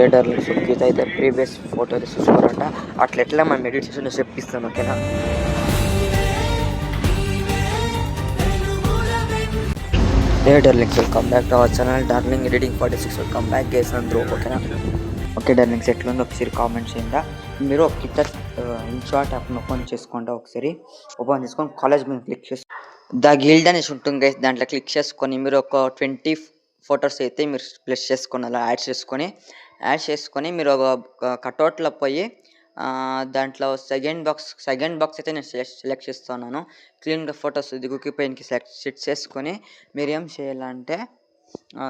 ఏడర్లు సుఖిత అయితే previous photo అయితే చూసుకోవాలంట. అట్లా ఎట్లా మనం ఎడిట్ చేసి చెప్పిస్తాను, ఓకేనా. Hey darlings, welcome back to our channel Darling Editing 46. Welcome back guys అందరూ, ఓకేనా. ఓకే డార్లింగ్స్, ఎట్లుందో ఒకసారి కామెంట్ చేయండి. మీరు ఒక కింద ఇన్షాట్ యాప్ను ఓపెన్ చేసుకోండి. ఒకసారి ఓపెన్ చేసుకొని కాలేజ్ మీద క్లిక్ చేసి ద గిల్డ్ అనేసి ఉంటుంది గైస్, దాంట్లో క్లిక్ చేసుకొని మీరు ఒక 20 ఫొటోస్ అయితే మీరు ప్లస్ చేసుకొని అలా యాడ్ చేసుకొని మీరు ఒక కట్అవుట్లో పోయి దాంట్లో సెకండ్ బాక్స్ అయితే నేను సెలెక్ట్ చేస్తున్నాను. క్లీన్గా ఫొటోస్ దిగుకి పైనకి సెట్ చేసుకొని మీరు ఏం చేయాలంటే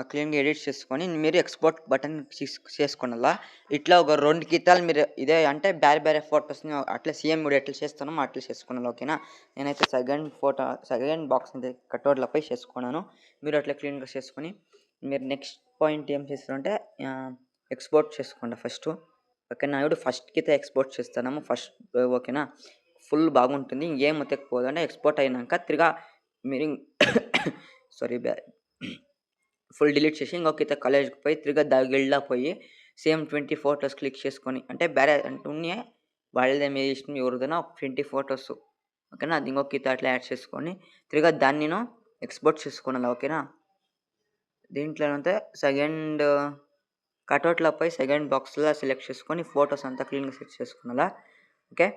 క్లీన్గా ఎడిట్ చేసుకొని మీరు ఎక్స్పోర్ట్ బటన్ చేసుకోండి. ఇట్లా ఒక 2 గీతాలు మీరు ఇదే అంటే వేరే ఫొటోస్ని అట్లా సేమ్ మీరు ఎట్లా చేస్తానో అట్లా చేసుకున్నాను, ఓకేనా. నేనైతే సెకండ్ బాక్స్ అయితే కట్అవుట్లపై చేసుకున్నాను. మీరు అట్లా క్లీన్గా చేసుకొని మీరు నెక్స్ట్ పాయింట్ ఏం చేస్తారంటే ఎక్స్పోర్ట్ చేసుకోండి ఫస్ట్, ఓకేనా. ఇప్పుడు ఫస్ట్కి అయితే ఎక్స్పోర్ట్ చేస్తున్నాము ఫస్ట్, ఓకేనా. ఫుల్ బాగుంటుంది. ఇంకేం మొత్తకపోదు అంటే ఎక్స్పోర్ట్ అయినాక తిరిగా మీరు సారీ ఫుల్ డిలీట్ చేసి ఇంకొక కాలేజ్కి పోయి తిరిగా గిల్డ్లో పోయి సేమ్ 20 ఫొటోస్ క్లిక్ చేసుకొని అంటే వేరే అంటున్నాయి వాళ్ళదే మీ ఇష్టం ఎవరిదైనా 20 ఫొటోస్, ఓకేనా. అది ఇంకొక అట్లా యాడ్ చేసుకొని తిరిగా దాన్ని నేను ఎక్స్పోర్ట్ చేసుకోవాలి, ఓకేనా. దీంట్లో అంతా సెకండ్ కట్అవుట్లపై సెకండ్ బాక్స్లో సెలెక్ట్ చేసుకొని ఫొటోస్ అంతా క్లీన్గా సెట్ చేసుకున్నాలా, ఓకే.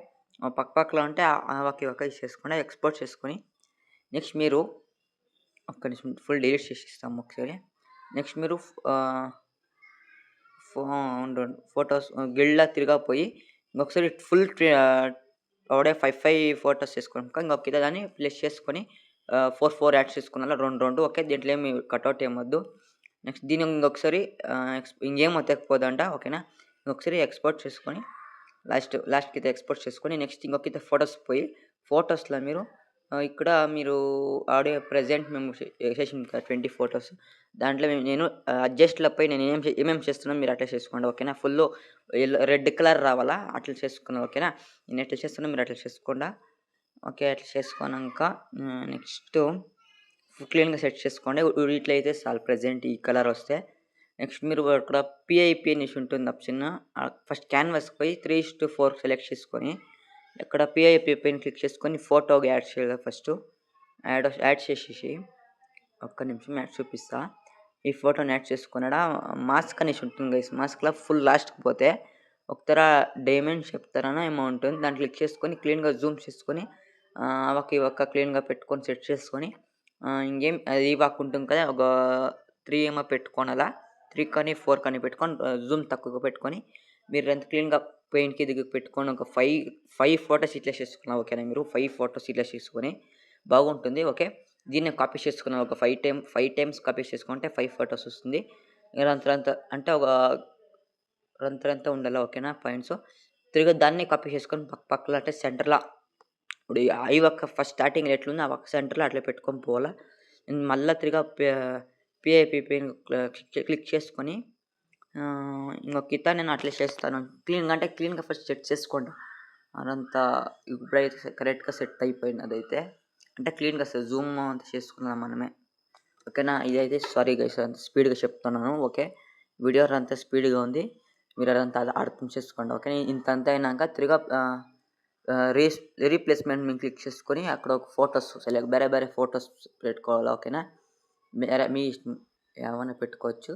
పక్కలో ఉంటే ఒక చేసుకొని ఎక్స్పోర్ట్ చేసుకొని నెక్స్ట్ మీరు ఒక్క నిమిషం ఫుల్ డిలీట్ చేసి ఇస్తాము ఒకసారి. నెక్స్ట్ మీరు ఫొటోస్ గిల్డ్లో తిరిగిపోయి ఇంకొకసారి ఫుల్ ఒకడే 5 ఫొటోస్ చేసుకున్నాక ఇంకొక దాన్ని ప్లస్ చేసుకొని 4 యాడ్ చేసుకున్నా రెండు, ఓకే. దీంట్లో ఏమి కట్అవుట్ ఏమొద్దు. నెక్స్ట్ దీన్ని ఇంకొకసారి ఇంకేం వద్దకపోదంట, ఓకేనా. ఇంకొకసారి ఎక్స్పోర్ట్ చేసుకొని లాస్ట్కి అయితే ఎక్స్పోర్ట్ చేసుకొని నెక్స్ట్ ఇంకొక ఫొటోస్ పోయి ఫొటోస్లో మీరు ఇక్కడ మీరు ఆడియో ప్రెజెంట్ మేము చేసిన 20 ఫొటోస్ దాంట్లో నేను అడ్జస్ట్లపై నేను ఏమేమి చేస్తున్నాను మీరు అట్లా చేసుకోండి, ఓకేనా. ఫుల్ రెడ్ కలర్ రావాలా అట్లా చేసుకున్నాను, ఓకేనా. నేను ఎట్లా చేస్తున్నా మీరు అట్లా చేసుకోండి, ఓకే. అట్లా చేసుకున్నాక నెక్స్ట్ క్లీన్గా సెట్ చేసుకోండి. ఇట్లా అయితే చాలు ప్రెజెంట్ ఈ కలర్ వస్తే. నెక్స్ట్ మీరు ఇక్కడ పిఐపి అనేసి ఉంటుంది ఆప్షన్, ఫస్ట్ క్యాన్వాస్కి పోయి 3:4 సెలెక్ట్ చేసుకొని ఇక్కడ పిఐపి పైన క్లిక్ చేసుకొని ఫోటోగా యాడ్ చేయాలి. ఫస్ట్ యాడ్ చేసేసి ఒక్క నిమిషం యాడ్ చూపిస్తా. ఈ ఫోటోని యాడ్ చేసుకున్నాడా మాస్క్ అనేసి ఉంటుంది గైస్, మాస్క్లో ఫుల్ లాస్ట్కి పోతే ఒకతర డైమండ్ చెప్తారనో ఏమో ఉంటుంది, దాన్ని క్లిక్ చేసుకొని క్లీన్గా జూమ్ చేసుకొని ఒక క్లీన్గా పెట్టుకొని సెట్ చేసుకొని ఇంకేం అది ఉంటుంది కదా ఒక 3 ఏమో పెట్టుకోనాలా, 3 కానీ 4 కానీ పెట్టుకొని జూమ్ తక్కువగా పెట్టుకొని మీరు ఎంత క్లీన్గా పెయింట్కి దిగి పెట్టుకొని ఒక 5 ఫొటోస్ ఇట్లా చేసుకున్నాం, ఓకేనా. మీరు 5 ఫొటోస్ ఇట్లా చేసుకొని బాగుంటుంది, ఓకే. దీన్ని కాపీ చేసుకున్నాం ఒక 5 టైమ్స్ కాపీ చేసుకుంటే 5 ఫొటోస్ వస్తుంది. అంత అంటే ఒక అంతా ఉండాలి, ఓకేనా. పాయింట్స్ తిరిగి దాన్ని కాపీ చేసుకొని పక్కలో అంటే సెంటర్లో ఇప్పుడు ఈ ఒక్క ఫస్ట్ స్టార్టింగ్ ఎట్లుందో ఆ ఒక్క సెంటర్లో అట్లా పెట్టుకొని పోవాలా. మళ్ళీ తిరిగా పిఐపి పైన క్లిక్ చేసుకొని ఇంకొక నేను అట్లా చేస్తాను. క్లీన్గా ఫస్ట్ సెట్ చేసుకోండి. అదంతా ఇప్పుడైతే కరెక్ట్గా సెట్ అయిపోయింది. అదైతే అంటే క్లీన్గా జూమ్ అంతా చేసుకున్నాం మనమే, ఓకేనా. ఇదైతే సారీ గైస్ అంత స్పీడ్గా చెప్తున్నాను, ఓకే. వీడియో అంతా స్పీడ్గా ఉంది, మీరు అదంతా అర్థం చేసుకోండి, ఓకే. ఇంతంతా అయినాక తిరిగా రీప్లేస్మెంట్ మేము క్లిక్ చేసుకొని అక్కడ ఒక ఫొటోస్ వేరే ఫొటోస్ పెట్టుకోవాలి, ఓకేనా. మీ ఇష్టం ఏమైనా పెట్టుకోవచ్చు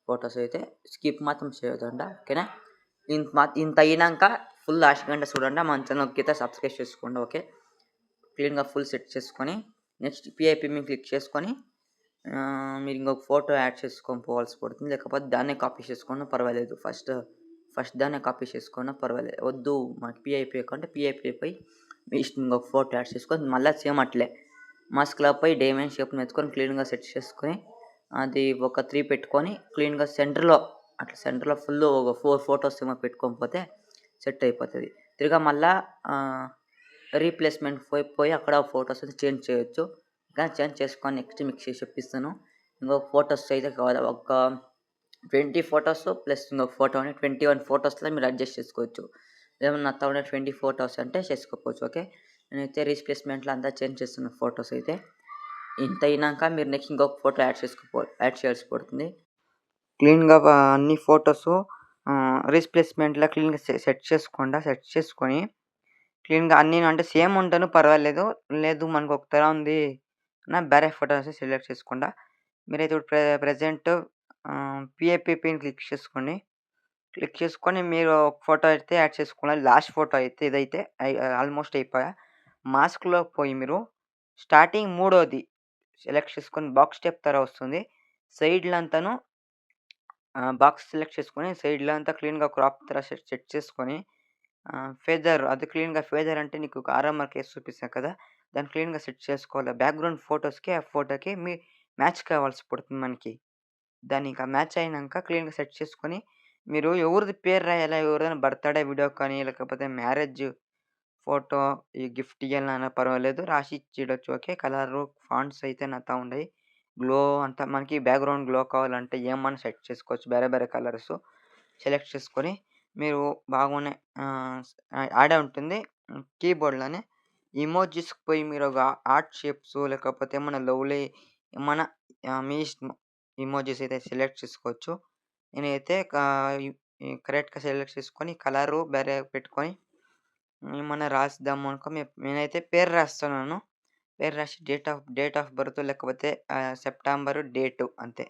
ఫొటోస్ అయితే, స్కిప్ మాత్రం చేయొద్దండి, ఓకేనా. ఇంత అయినాక ఫుల్ లాస్ట్ గంట చూడండి, మన ఛానల్ సబ్స్క్రైబ్ చేసుకోండి, ఓకే. క్లీన్గా ఫుల్ సెట్ చేసుకొని నెక్స్ట్ పిఐపి మేము క్లిక్ చేసుకొని మీరు ఇంకొక ఫోటో యాడ్ చేసుకొని పోవాల్సి పడుతుంది, లేకపోతే దాన్నే కాపీ చేసుకున్నా పర్వాలేదు. ఫస్ట్ దాన్నే కాపీ చేసుకున్నా పర్వాలేదు. వద్దు మనకి పిఐపి అంటే పిఐపి పై మీ ఇష్టం ఇంకొక ఫోటో యాడ్ చేసుకొని మళ్ళీ సేమ్ అట్లే మాస్క్లో పోయి డైమండ్ షేప్ని ఎత్తుకొని క్లీన్గా సెట్ చేసుకొని అది ఒక 3 పెట్టుకొని క్లీన్గా సెంటర్లో ఫుల్ ఒక 4 ఫొటోస్ ఏమో పెట్టుకొని పోతే సెట్ అయిపోతుంది. తిరిగా మళ్ళీ రీప్లేస్మెంట్ పోయి అక్కడ ఫొటోస్ అయితే చేంజ్ చేయొచ్చు, కానీ చేంజ్ చేసుకొని నెక్స్ట్ మిక్స్ చేసి చెప్పిస్తాను. ఇంకొక ఫొటోస్ అయితే కావాలి, ఒక 20 ఫొటోస్ ప్లస్ ఇంకొక ఫోటో అని 21 ఫొటోస్లో మీరు అడ్జస్ట్ చేసుకోవచ్చు. ఏమన్నా 20 ఫొటోస్ అంటే చేసుకోవచ్చు, ఓకే. నేనైతే రీప్లేస్మెంట్లో అంతా చేంజ్ చేస్తున్న ఫొటోస్ అయితే. ఇంత అయినాక మీరు నెక్స్ట్ ఇంకొక ఫోటో యాడ్ చేయాల్సి పడుతుంది. క్లీన్గా అన్ని ఫొటోస్ రీప్లేస్మెంట్‌లా క్లీన్‌గా సెట్ సెట్ చేసుకొని క్లీన్‌గా అన్నీ అంటే సేమ్ ఉంటాను పర్వాలేదు. లేదు మనకు ఒకలా ఉంది వేరే ఫోటోస్ సెలెక్ట్ చేసుకుండా మీరైతే ఇప్పుడు ప్రెజెంట్ పీఏపీ పిన్ క్లిక్ చేసుకొని మీరు ఒక ఫోటో అయితే యాడ్ చేసుకోవాలి. లాస్ట్ ఫోటో అయితే ఇదైతే ఆల్మోస్ట్ అయిపోయా. మాస్క్‌లోకి పోయి మీరు స్టార్టింగ్ మూడోది సెలెక్ట్ చేసుకొని బాక్స్ స్టెప్ వస్తుంది. సైడ్‌లంతాను బాక్స్ సెలెక్ట్ చేసుకొని సైడ్‌లో అంతా క్లీన్‌గా క్రాప్ సెట్ సెట్ చేసుకొని ఫెదర్ అది క్లీన్‌గా ఫెదర్ అంటే నీకు ఒక ఆరో మార్క్ ఏసి చూపిస్తాను కదా! దాన్ని క్లీన్‌గా సెట్ చేసుకోవాలి. బ్యాక్‌గ్రౌండ్ ఫోటోస్‌కి ఆ ఫోటోకి మ్యాచ్ కావాల్సి పడుతుంది మనకి. దాన్ని ఇంకా మ్యాచ్ అయినంక క్లీన్‌గా సెట్ చేసుకొని మీరు ఎవరిది పేరు రాయాలా? ఎవరిదైనా బర్త్‌డే వీడియో కానీ లేకపోతే మ్యారేజ్ ఫోటో ఈ గిఫ్ట్ ఇయ్యాలన్నా పర్వాలేదు. రాసి ఇచ్చేయడొచ్చు. ఓకే. కలరు, ఫాంట్స్ అయితే నాతా ఉండయి. గ్లో అంతా మనకి బ్యాక్‌గ్రౌండ్ గ్లో కావాలంటే ఏమన్నా సెట్ చేసుకోవచ్చు. వేరే వేరే కలర్సు సెలెక్ట్ చేసుకొని మీరు బాగునే ఆడే ఉంటుంది. కీబోర్డ్‌లోనే ఎమోజిస్‌కి పోయి మీరు ఒక హార్ట్ షేప్స్ లేకపోతే ఏమన్నా లవ్లీ ఏమన్నా మీ ఇష్టం. ఎమోజిస్ అయితే సెలెక్ట్ చేసుకోవచ్చు. నేనైతే కరెక్ట్‌గా సెలెక్ట్ చేసుకొని కలరు వేరే పెట్టుకొని ఏమన్నా రాసిద్దాము నేనైతే పేరు రాస్తున్నాను. పేరు రాసి డేట్ ఆఫ్ బర్త్ లేకపోతే సెప్టెంబర్ డేటు అంతే.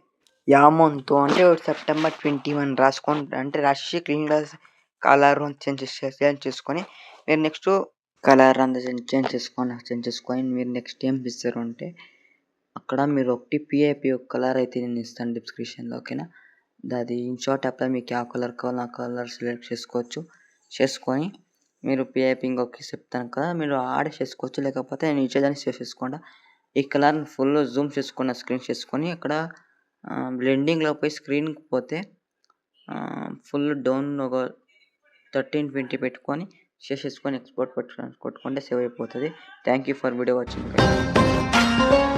మంతు అంటే సెప్టెంబర్ 21 అంటే రాసేసి క్లీన్‌గా కలరు చేంజ్ చేసుకొని మీరు నెక్స్టు కలర్ అంతా చేంజ్ చేసుకొని మీరు నెక్స్ట్ ఏం చేస్తారు అంటే అక్కడ మీరు ఒకటి పీఐపీ ఒక కలర్ అయితే నేను ఇస్తాను డిస్క్రిప్షన్‌లో ఓకేనా. అది ఇన్‌షార్ట్ యాప్‌లో మీకు ఆ కలర్ కావాలో ఆ కలర్ సెలెక్ట్ చేసుకోవచ్చు. చేసుకొని మీరు పీఐపీ ఇంకొకటి చెప్తాను కదా! మీరు ఆడే చేసుకోవచ్చు. లేకపోతే నేను ఇచ్చేదాన్ని చేసేసుకోండి. ఈ కలర్‌ని ఫుల్ జూమ్ చేసుకున్న స్క్రీన్ చేసుకొని అక్కడ బ్లెండింగ్‌లో పోయి స్క్రీన్‌కి పోతే ఫుల్ డౌన్ ఒక 1320 పెట్టుకొని చేసేసుకొని ఎక్స్‌పోర్ట్ కొట్టుకుంటే సేవ్ అయిపోతది. Thank you for video watching guys.